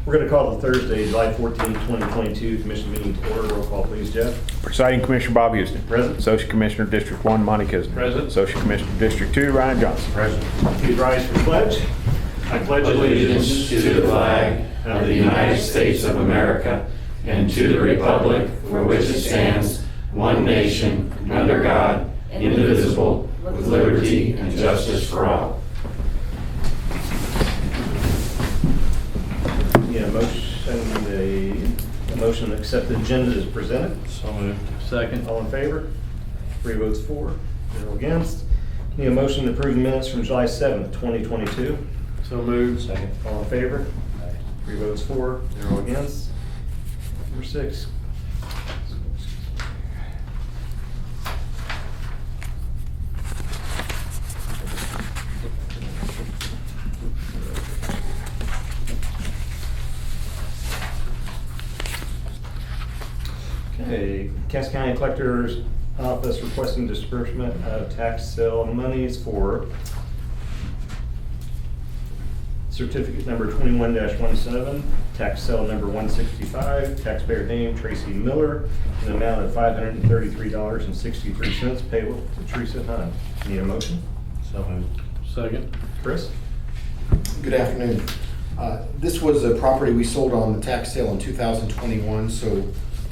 We're going to call the Thursday, July 14, 2022 Commission meeting to order. Roll call, please, Jeff. Presiding Commissioner Bob Houston. Present. Associate Commissioner District 1 Monty Kisner. Present. Associate Commissioner District 2 Ryan Johnson. Present. Please rise for pledge. I pledge Allegiance to the flag of the United States of America and to the republic for which it stands, one nation, under God, indivisible, with liberty and justice for all. Yeah, motion to accept the agenda is presented. So moved. Second. All in favor? 3 votes for, 0 against. Need a motion to approve the minutes from July 7th, 2022. So moved. Second. All in favor? 3 votes for, 0 against. Number 6. Okay, Cass County Collector's Office requesting disbursement of tax sale monies for certificate number 21-17, tax sale number 165, taxpayer name Tracy Miller, an amount of $533.63 payable to Teresa Hunt. Need a motion? So moved. Second. Chris? Good afternoon. This was a property we sold on the tax sale in 2021, so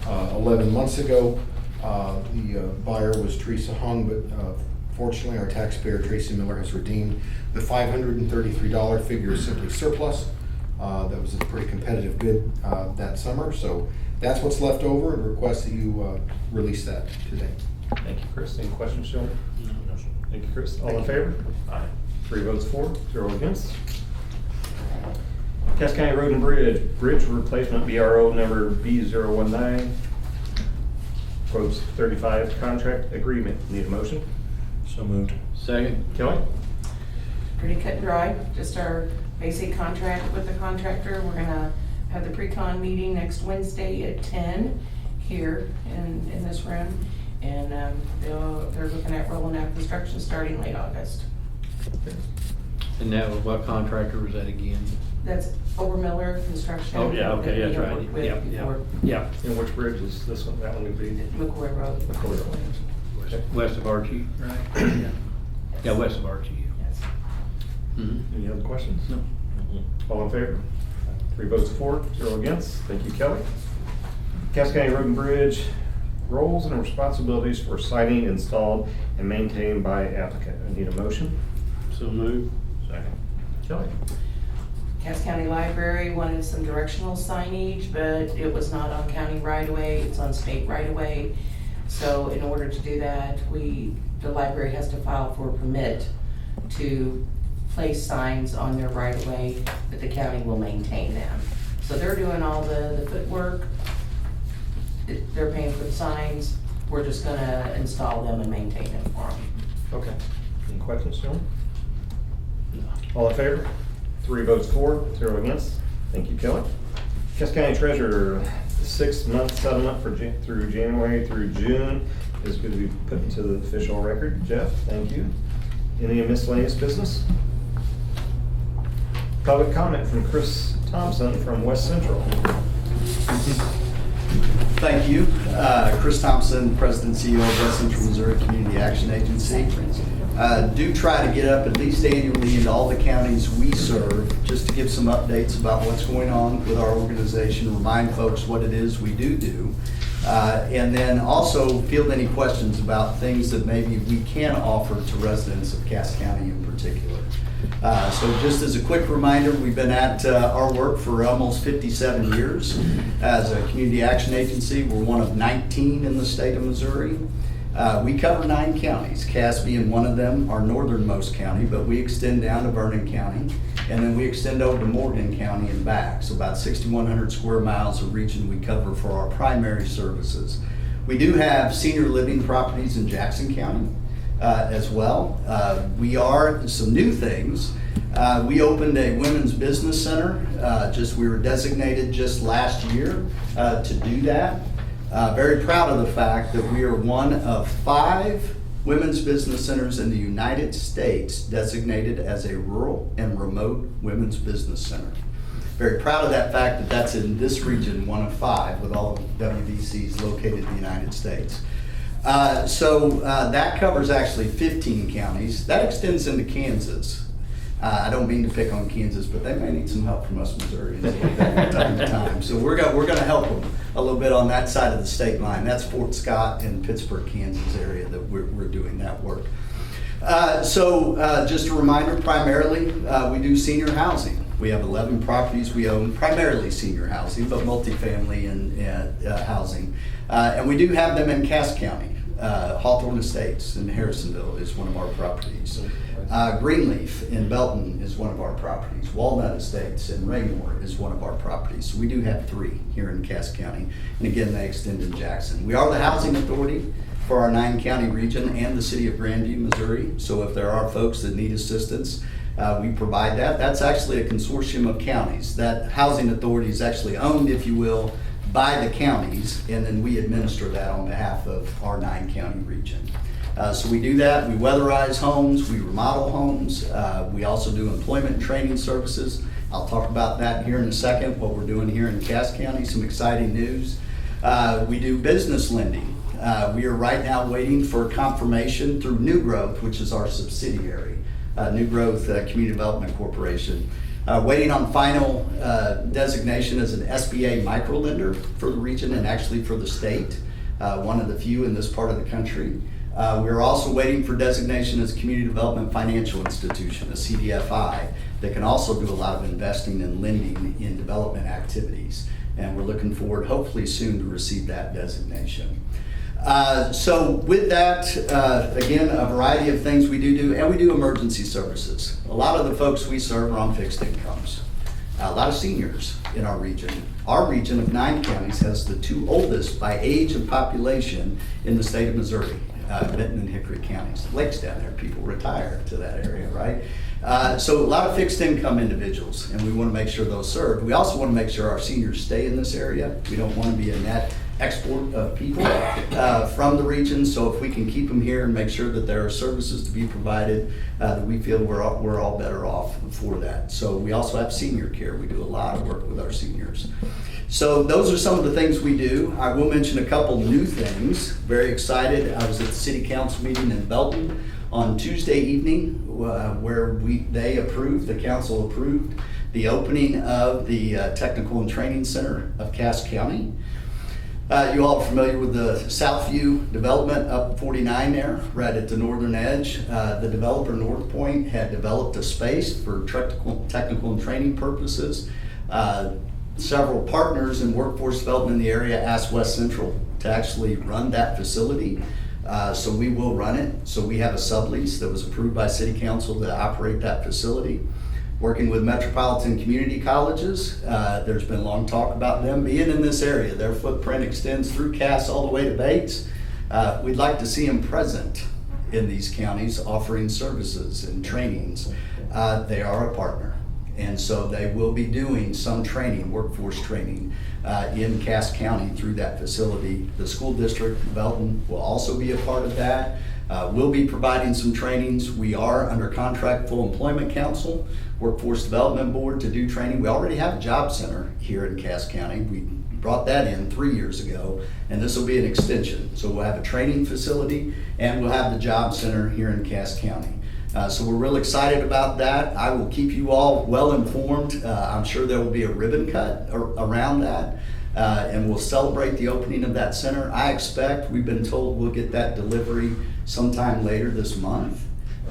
11 months ago. The buyer was Teresa Hung, but fortunately our taxpayer Tracy Miller has redeemed. The $533 figure is simply surplus. That was a pretty competitive bid that summer, so that's what's left over, and request that you release that today. Thank you, Chris. Any questions, gentlemen? Thank you, Chris. All in favor? Aye. 3 votes for, 0 against. Cass County Road and Bridge replacement BRO number B019, quotes 35 contract agreement. Need a motion? So moved. Second. Kelly? Pretty cut and dry, just our basic contract with the contractor. We're gonna have the pre-con meeting next Wednesday at 10 here in this room. And they're looking at rolling out construction starting late August. And that was, what contractor was that again? That's Overmiller Construction. Oh, yeah, okay, that's that we right. worked with Yeah, before. Yeah. And which bridge is this one? That one would be? McCoy Road. McCoy Road. Okay. West of Archie, right? Yeah. Yeah, west of Archie. Yes. Mm-hmm. Any other questions? No. All in favor? 3 votes for, 0 against. Thank you, Kelly. Cass County Road and Bridge, roles and responsibilities for siting installed and maintained by applicant. I need a motion. So moved. Second. Kelly? Cass County Library wanted some directional signage, but it was not on county right-of-way, it's on state right-of-way. So in order to do that, the library has to file for a permit to place signs on their right-of-way, but the county will maintain them. So they're doing all the footwork, they're paying for the signs, we're just gonna install them and maintain them for them. Okay. Any questions, gentlemen? All in favor? 3 votes for, 0 against. Thank you, Kelly. Cass County Treasurer, 6-month settlement through January through June is going to be put into the official record. Jeff, thank you. Any miscellaneous business? Public comment from Chris Thompson from West Central. Thank you. Chris Thompson, President and CEO of West Central Missouri Community Action Agency. Do try to get up at least annually into all the counties we serve, just to give some updates about what's going on with our organization, remind folks what it is we do. And then also field any questions about things that maybe we can offer to residents of Cass County in particular. So just as a quick reminder, we've been at our work for almost 57 years as a community action agency. We're one of 19 in the state of Missouri. We cover 9 counties, Cass being one of them, our northernmost county, but we extend down to Vernon County, and then we extend over to Morgan County and back. So about 6,100 square miles of region we cover for our primary services. We do have senior living properties in Jackson County as well. We are some new things. We opened a women's business center. We were designated just last year to do that. Very proud of the fact that we are one of 5 women's business centers in the United States designated as a rural and remote women's business center. Very proud of that fact that that's in this region, one of 5, with all of WVCs located in the United States. That covers actually 15 counties. That extends into Kansas. I don't mean to pick on Kansas, but they may need some help from us Missourians from time to time. So we're going to help them a little bit on that side of the state line. That's Fort Scott and Pittsburgh, Kansas area that we're doing that work. Just a reminder, primarily we do senior housing. We have 11 properties we own, primarily senior housing, but multifamily and housing. And we do have them in Cass County. Hawthorne Estates in Harrisonville is one of our properties. Greenleaf in Belton is one of our properties. Walnut Estates in Raymore is one of our properties. So we do have 3 here in Cass County. And again, they extend in Jackson. We are the housing authority for our 9-county region and the city of Grandview, Missouri. So if there are folks that need assistance, we provide that. That's actually a consortium of counties. That housing authority is actually owned, if you will, by the counties, and then we administer that on behalf of our 9-county region. So we do that. We weatherize homes, we remodel homes. We also do employment and training services. I'll talk about that here in a second, what we're doing here in Cass County, some exciting news. We do business lending. We are right now waiting for confirmation through New Growth, which is our subsidiary, New Growth Community Development Corporation. Waiting on final designation as an SBA microlender for the region and actually for the state, one of the few in this part of the country. We're also waiting for designation as Community Development Financial Institution, a CDFI, that can also do a lot of investing and lending in development activities. And we're looking forward, hopefully soon, to receive that designation. With that, again, a variety of things we do, and we do emergency services. A lot of the folks we serve are on fixed incomes. A lot of seniors in our region. Our region of 9 counties has the 2 oldest by age of population in the state of Missouri, Benton and Hickory counties. Lakes down there, people retire to that area, right? So a lot of fixed income individuals, and we want to make sure those served. We also want to make sure our seniors stay in this area. We don't want to be a net export of people from the region, so if we can keep them here and make sure that there are services to be provided, that we feel we're all better off for that. So we also have senior care. We do a lot of work with our seniors. So those are some of the things we do. I will mention a couple new things. Very excited. I was at the city council meeting in Belton on Tuesday evening where the council approved the opening of the Technical and Training Center of Cass County. You all are familiar with the Southview development up 49 there, right at the northern edge. The developer North Point had developed a space for technical and training purposes. Several partners in workforce development in the area asked West Central to actually run that facility. So we will run it. So we have a sublease that was approved by City Council to operate that facility. Working with metropolitan community colleges, there's been long talk about them being in this area. Their footprint extends through Cass all the way to Bates. We'd like to see them present in these counties offering services and trainings. They are a partner, and so they will be doing some training, workforce training, in Cass County through that facility. The school district of Belton will also be a part of that. We'll be providing some trainings. We are under contract Full Employment Council, Workforce Development Board to do training. We already have a job center here in Cass County. We brought that in 3 years ago, and this will be an extension. So we'll have a training facility and we'll have the job center here in Cass County. So we're real excited about that. I will keep you all well informed. I'm sure there will be a ribbon cut around that. And we'll celebrate the opening of that center. I expect, we've been told we'll get that delivery sometime later this month.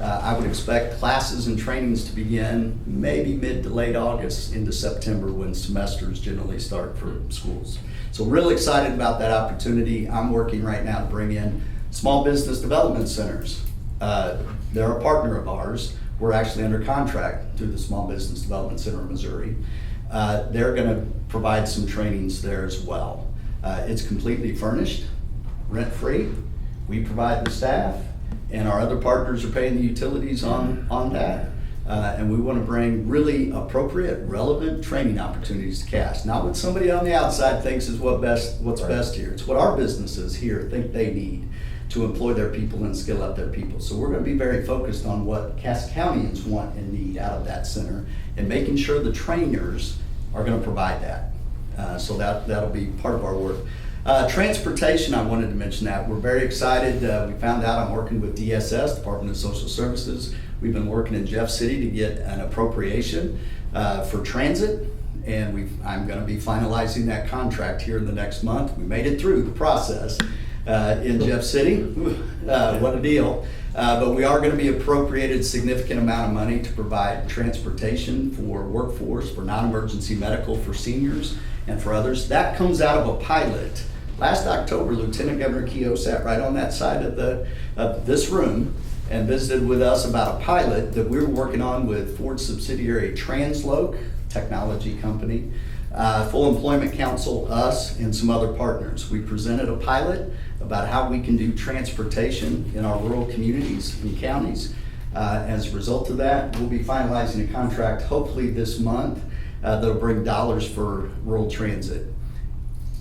I would expect classes and trainings to begin maybe mid to late August into September when semesters generally start for schools. So really excited about that opportunity. I'm working right now to bring in small business development centers. They're a partner of ours. We're actually under contract through the Small Business Development Center of Missouri. They're going to provide some trainings there as well. It's completely furnished, rent-free. We provide the staff, and our other partners are paying the utilities on that. And we want to bring really appropriate, relevant training opportunities to Cass. Not what somebody on the outside thinks is what's best here. It's what our businesses here think they need to employ their people and skill up their people. So we're going to be very focused on what Cass Countyans want and need out of that center, and making sure the trainers are gonna provide that. So that'll be part of our work. Transportation, I wanted to mention that. We're very excited. We found out I'm working with DSS, Department of Social Services. We've been working in Jeff City to get an appropriation for transit, and I'm gonna be finalizing that contract here in the next month. We made it through the process in Jeff City. What a deal. But we are gonna be appropriated a significant amount of money to provide transportation for workforce, for non-emergency medical, for seniors, and for others. That comes out of a pilot. Last October, Lieutenant Governor Keogh sat right on that side of this room and visited with us about a pilot that we were working on with Ford subsidiary Transloc technology company, Full Employment Council, us, and some other partners. We presented a pilot about how we can do transportation in our rural communities and counties. As a result of that, we'll be finalizing a contract hopefully this month that'll bring dollars for rural transit.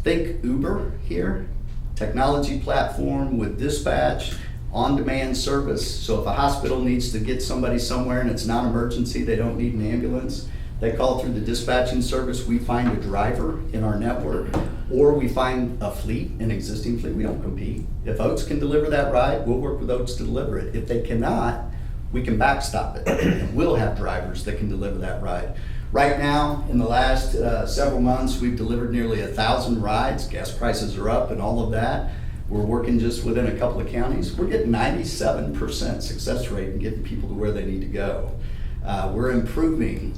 Think Uber here, technology platform with dispatch, on-demand service. So if a hospital needs to get somebody somewhere and it's non-emergency, they don't need an ambulance, they call through the dispatching service, we find a driver in our network, or we find a fleet, an existing fleet. We don't compete. If Oates can deliver that ride, we'll work with Oates to deliver it. If they cannot, we can backstop it. And we'll have drivers that can deliver that ride. Right now, in the last several months, we've delivered nearly 1,000 rides. Gas prices are up and all of that. We're working just within a couple of counties. We're getting 97% success rate in getting people to where they need to go. We're improving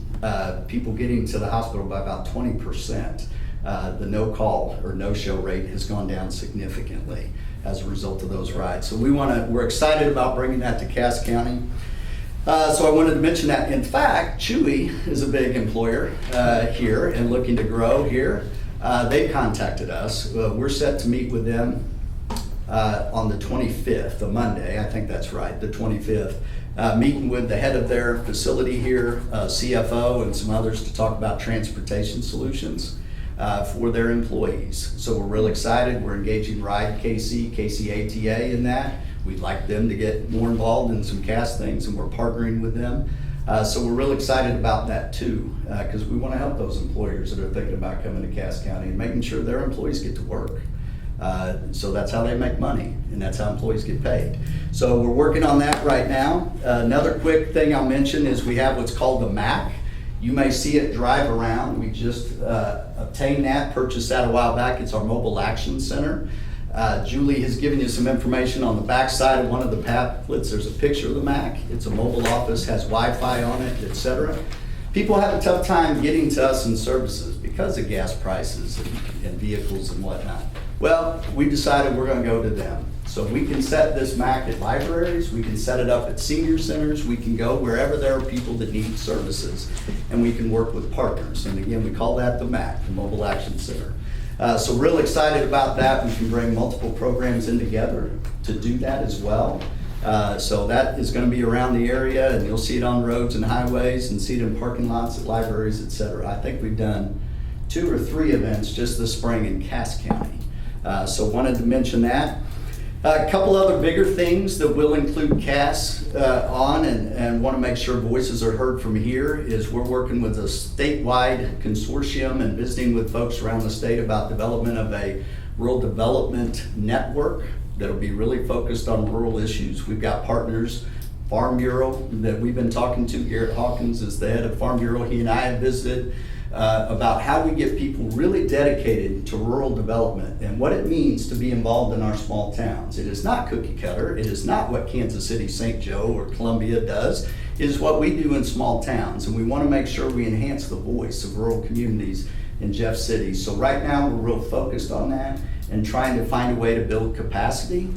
people getting to the hospital by about 20%. The no-call or no-show rate has gone down significantly as a result of those rides. So we're excited about bringing that to Cass County. So I wanted to mention that. In fact, Chewy is a big employer here and looking to grow here. They contacted us. We're set to meet with them on the 25th, a Monday, I think that's right, the 25th. Meeting with the head of their facility here, CFO, and some others to talk about transportation solutions for their employees. So we're real excited. We're engaging Ride KCATA in that. We'd like them to get more involved in some Cass things, and we're partnering with them. So we're real excited about that too, because we want to help those employers that are thinking about coming to Cass County and making sure their employees get to work. So that's how they make money, and that's how employees get paid. So we're working on that right now. Another quick thing I'll mention is we have what's called the MAC. You may see it drive around. We just obtained that, purchased that a while back. It's our Mobile Action Center. Julie has given you some information on the back side of one of the pamphlets. There's a picture of the MAC. It's a mobile office, has Wi-Fi on it, etc. People have a tough time getting to us in services because of gas prices and vehicles and whatnot. Well, we decided we're going to go to them. So we can set this MAC at libraries, we can set it up at senior centers, we can go wherever there are people that need services, and we can work with partners. And again, we call that the MAC, the Mobile Action Center. So real excited about that. We can bring multiple programs in together to do that as well. So that is going to be around the area, and you'll see it on roads and highways and see it in parking lots at libraries, etc. I think we've done 2 or 3 events just this spring in Cass County. So wanted to mention that. A couple other bigger things that we'll include Cass on and want to make sure voices are heard from here is we're working with a statewide consortium and visiting with folks around the state about development of a rural development network that'll be really focused on rural issues. We've got partners, Farm Bureau that we've been talking to. Garrett Hawkins is the head of Farm Bureau. He and I have visited about how we get people really dedicated to rural development and what it means to be involved in our small towns. It is not cookie cutter. It is not what Kansas City, St. Joe, or Columbia does. It is what we do in small towns, and we want to make sure we enhance the voice of rural communities in Jeff City. So right now we're real focused on that and trying to find a way to build capacity.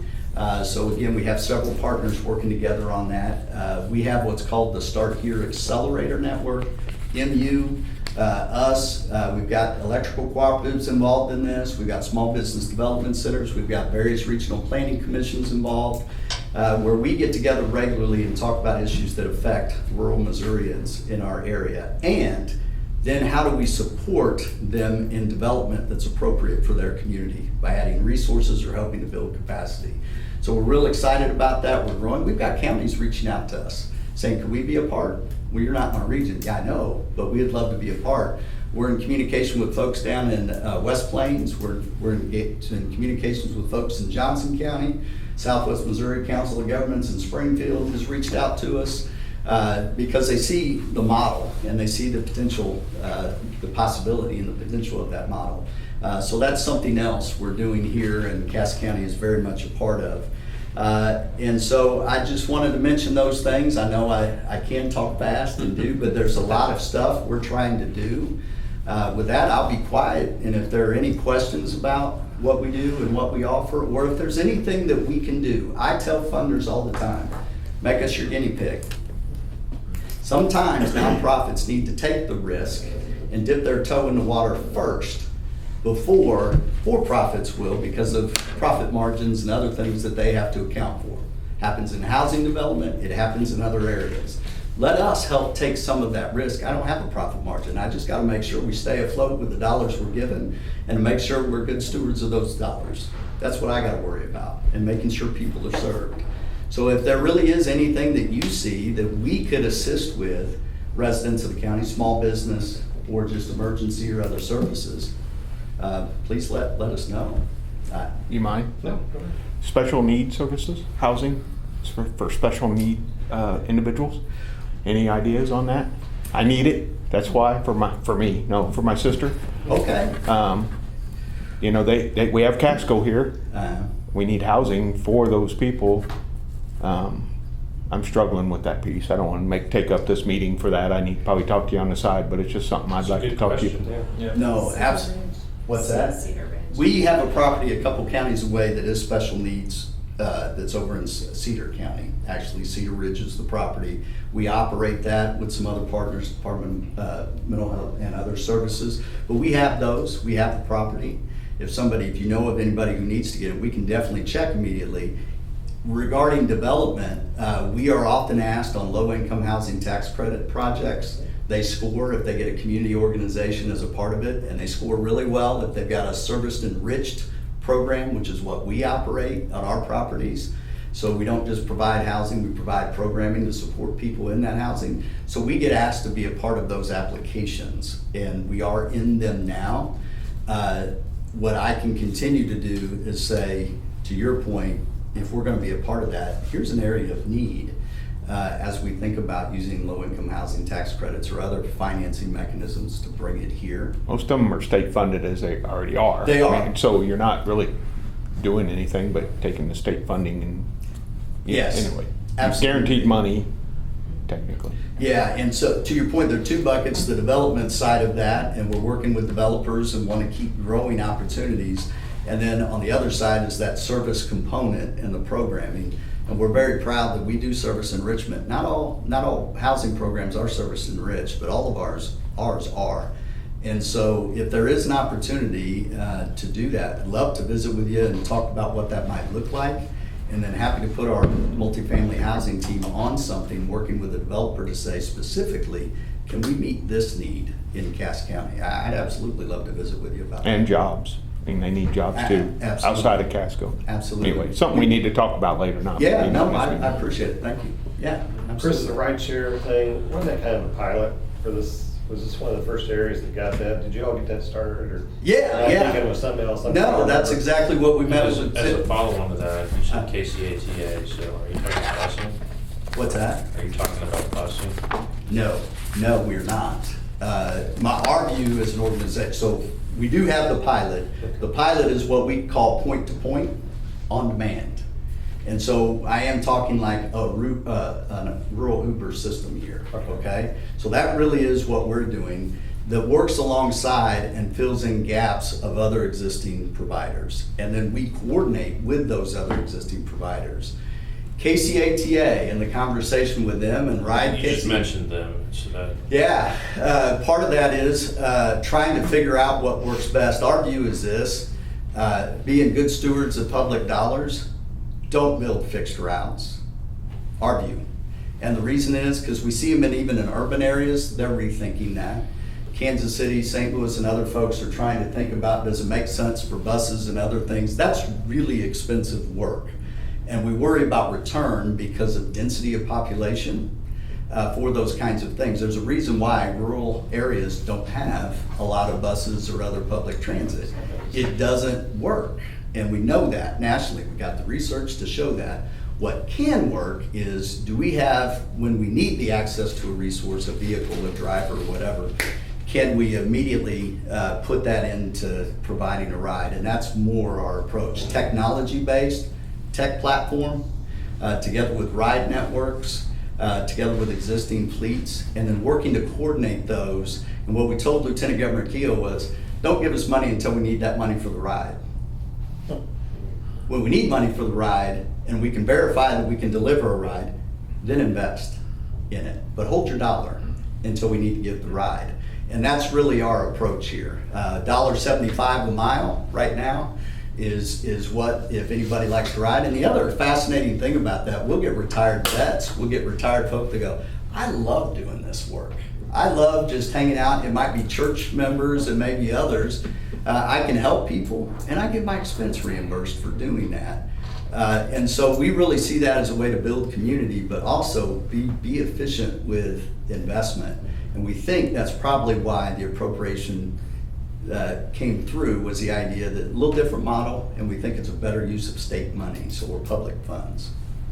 So again, we have several partners working together on that. We have what's called the Start Here Accelerator Network, MU, us, we've got electrical cooperatives involved in this, we've got small business development centers, we've got various regional planning commissions involved, where we get together regularly and talk about issues that affect rural Missourians in our area. And then how do we support them in development that's appropriate for their community by adding resources or helping to build capacity. So we're real excited about that. We're growing. We've got counties reaching out to us saying, could we be a part? Well, you're not in our region. Yeah, I know, but we'd love to be a part. We're in communication with folks down in West Plains. We're in communications with folks in Johnson County. Southwest Missouri Council of Governments in Springfield has reached out to us because they see the model and they see the potential, the possibility and the potential of that model. So that's something else we're doing here, and Cass County is very much a part of. And so I just wanted to mention those things. I know I can talk fast and do, but there's a lot of stuff we're trying to do. With that, I'll be quiet, and if there are any questions about what we do and what we offer, or if there's anything that we can do, I tell funders all the time, make us your guinea pig. Sometimes nonprofits need to take the risk and dip their toe in the water first before for-profits will, because of profit margins and other things that they have to account for. Happens in housing development, it happens in other areas. Let us help take some of that risk. I don't have a profit margin. I just got to make sure we stay afloat with the dollars we're given and make sure we're good stewards of those dollars. That's what I got to worry about, and making sure people are served. So if there really is anything that you see that we could assist with, residents of the county, small business, or just emergency or other services, please let us know. You mind? No, go ahead. Special need services, housing for special need individuals. Any ideas on that? I need it. That's why for my sister. Okay. You know, we have Casco here. Uh, We need housing for those people. I'm struggling with that piece. I don't want to take up this meeting for that. I need to probably talk to you on the side, but it's just something I'd like to talk to you. No, absolutely. What's that? Cedar Ridge. We have a property a couple counties away that is special needs, that's over in Cedar County. Actually, Cedar Ridge is the property. We operate that with some other partners, Department of Mental Health and other services. But we have those, we have the property. If you know of anybody who needs to get it, we can definitely check immediately. Regarding development, we are often asked on low-income housing tax credit projects. They score if they get a community organization as a part of it, and they score really well if they've got a serviced enriched program, which is what we operate on our properties. So we don't just provide housing, we provide programming to support people in that housing. So we get asked to be a part of those applications, and we are in them now. What I can continue to do is say, to your point, if we're gonna be a part of that, here's an area of need as we think about using low-income housing tax credits or other financing mechanisms to bring it here. Most of them are state funded as they already are. They are. So you're not really doing anything but taking the state funding and. Yes, Anyway, absolutely. guaranteed money, technically. Yeah, and so to your point, there are two buckets, the development side of that, and we're working with developers and want to keep growing opportunities. And then on the other side is that service component and the programming. And we're very proud that we do service enrichment. Not all housing programs are service enriched, but all of ours are. And so if there is an opportunity to do that, I'd love to visit with you and talk about what that might look like. And then happy to put our multifamily housing team on something, working with the developer to say specifically, can we meet this need in Cass County? I'd absolutely love to visit with you about that. And jobs. I mean, they need jobs too, Absolutely. outside of Casco. Absolutely. Anyway, something we need to talk about later, not. Yeah, no, I appreciate it, thank you. Yeah, Chris, the absolutely. ride share thing, wasn't that kind of a pilot for this? Was this one of the first areas that got that? Did you all get that started, or? Yeah, I'm yeah. thinking it was something else. No, that's exactly what we met As with. a follow-on to that, you said KCATA, so are you talking about busing? What's that? Are you talking about busing? No, we're not. Our view as an organization, so we do have the pilot. The pilot is what we call point-to-point on demand. And so I am talking like a rural Uber system here, okay? So that really is what we're doing, that works alongside and fills in gaps of other existing providers. And then we coordinate with those other existing providers. KCATA and the conversation with them and Ride. You just mentioned them, so that. Yeah, part of that is trying to figure out what works best. Our view is this, being good stewards of public dollars, don't build fixed routes, our view. And the reason is because we see them even in urban areas, they're rethinking that. Kansas City, St. Louis, and other folks are trying to think about, does it make sense for buses and other things? That's really expensive work. And we worry about return because of density of population. for those kinds of things. There's a reason why rural areas don't have a lot of buses or other public transit. It doesn't work, and we know that nationally. We got the research to show that. What can work is, do we have, when we need the access to a resource, a vehicle, a driver, whatever, can we immediately put that into providing a ride? And that's more our approach. Technology-based, tech platform, together with ride networks, together with existing fleets, and then working to coordinate those. And what we told Lieutenant Governor Keel was, don't give us money until we need that money for the ride. When we need money for the ride, and we can verify that we can deliver a ride, then invest in it. But hold your dollar until we need to give the ride. And that's really our approach here. $1.75 a mile right now is what, if anybody likes to ride. And the other fascinating thing about that, we'll get retired vets, we'll get retired folk that go, I love doing this work. I love just hanging out. It might be church members and maybe others. I can help people, and I get my expense reimbursed for doing that. And so we really see that as a way to build community, but also be efficient with investment. And we think that's probably why the appropriation came through, was the idea that a little different model, and we think it's a better use of state money, so we're public funds.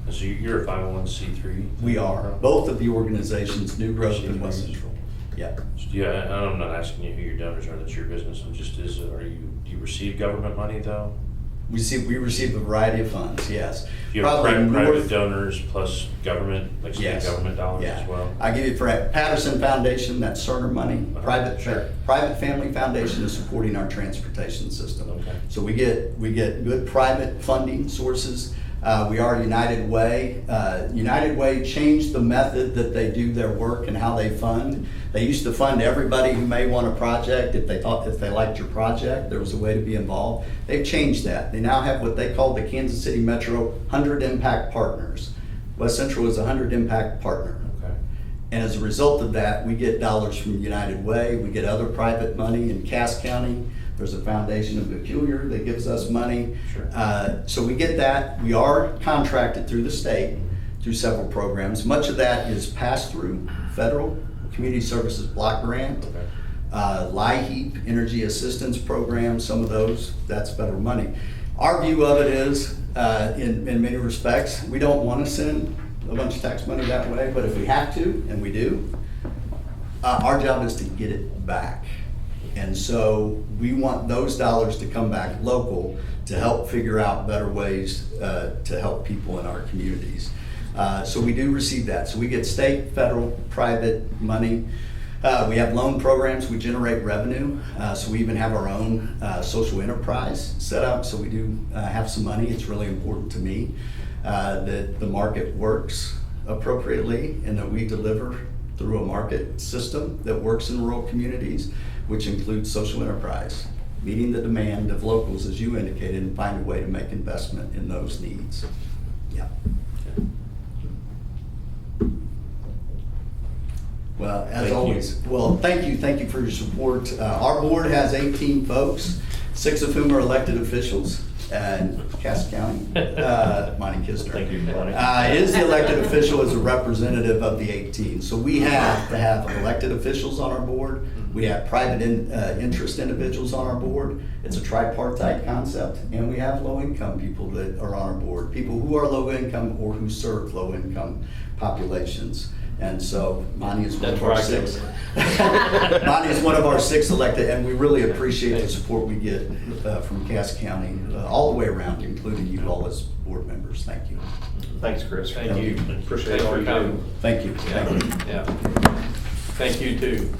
So you're a 501c3? We are, both of the organizations, New Growth and West Central. Yeah. Yeah, I'm not asking you who your donors are, that's your business. I'm just, do you receive government money though? We receive a variety of funds, yes. You have Probably private north- donors plus government, like state Yes. government dollars Yeah. as well? I give you for Patterson Foundation, that's Cerner money. Sure. Private Family Foundation is supporting our transportation system. Okay. So we get good private funding sources. We are United Way. United Way changed the method that they do their work and how they fund. They used to fund everybody who may want a project if they liked your project. There was a way to be involved. They've changed that. They now have what they call the Kansas City Metro 100 Impact Partners. West Central is a 100 Impact Partner. Okay. And as a result of that, we get dollars from United Way. We get other private money in Cass County. There's a foundation in Peculiar that gives us money. Sure. So we get that. We are contracted through the state through several programs. Much of that is passed through federal Community Services Block Grant, Okay. LIHEAP, Energy Assistance Program, some of those, that's federal money. Our view of it is, in many respects, we don't want to send a bunch of tax money that way, but if we have to, and we do, our job is to get it back. And so we want those dollars to come back local to help figure out better ways to help people in our communities. So we do receive that. So we get state, federal, private money. We have loan programs, we generate revenue. So we even have our own social enterprise set up. So we do have some money. It's really important to me that the market works appropriately and that we deliver through a market system that works in rural communities, which includes social enterprise, meeting the demand of locals, as you indicated, and find a way to make investment in those needs. Yeah. Well, as always, thank you for your support. Our board has 18 folks, 6 of whom are elected officials in Cass County. Monty Kistner. Thank you, Monty. Is the elected official as a representative of the 18. So we have to have elected officials on our board. We have private interest individuals on our board. It's a tripartite concept. And we have low-income people that are on our board, people who are low-income or who serve low-income populations. And so Monty is one of our 6. Monty is one of our 6 elected, and we really appreciate the support we get from Cass County all the way around, including you all as board members. Thank you. Thanks, Chris. Thank you. Appreciate Thanks all for you do. coming. Thank you. Yeah. Thank you too,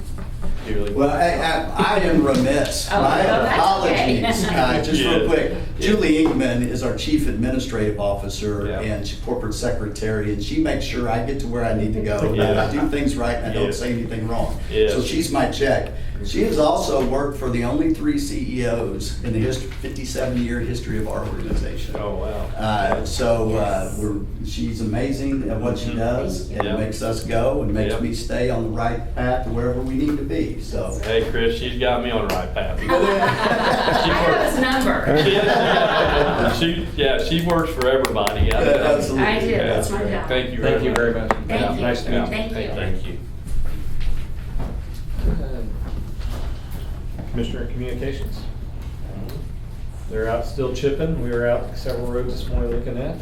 Julie. Well, I am remiss. Oh, My no, that's okay. apologies. Just real Yeah. quick, Julie Ingman is our Chief Administrative Officer Yeah. and Corporate Secretary, and she makes sure I get to where I need to go. And Yeah. I do things right and I Yeah. don't say anything wrong. Yeah. So she's my check. She has also worked for the only 3 CEOs in the 57-year history of our organization. Oh, wow. She's amazing at what she does, and Yeah. it makes us go and makes Yeah. me stay on the right path to wherever we need to be, so. Hey, Chris, she's got me on the right path. I have a number. She works for everybody. Absolutely. I do, that's my job. Thank you Thank you very much. Thank you. Nice to meet you. Thank you. Thank you. Commissioner Communications. They're out still chipping. We were out several roads this morning looking at.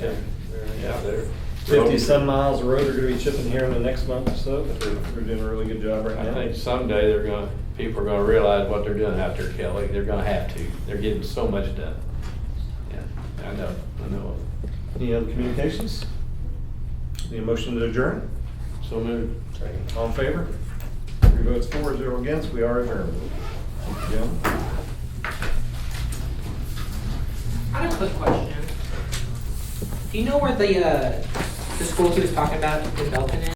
Yeah, they're. 50-some miles of road are gonna be chipping here in the next month or so, but they're doing a really good job right I now. think someday people are gonna realize what they're doing out there, Kelly. They're gonna have to. They're getting so much done. Yeah, I know. Any other communications? Need a motion to adjourn? So moved. All in favor? 3 votes for, 0 against, we are adjourned. Thank you, gentlemen. I have a quick question. Do you know where the schools he was talking about in Belton is?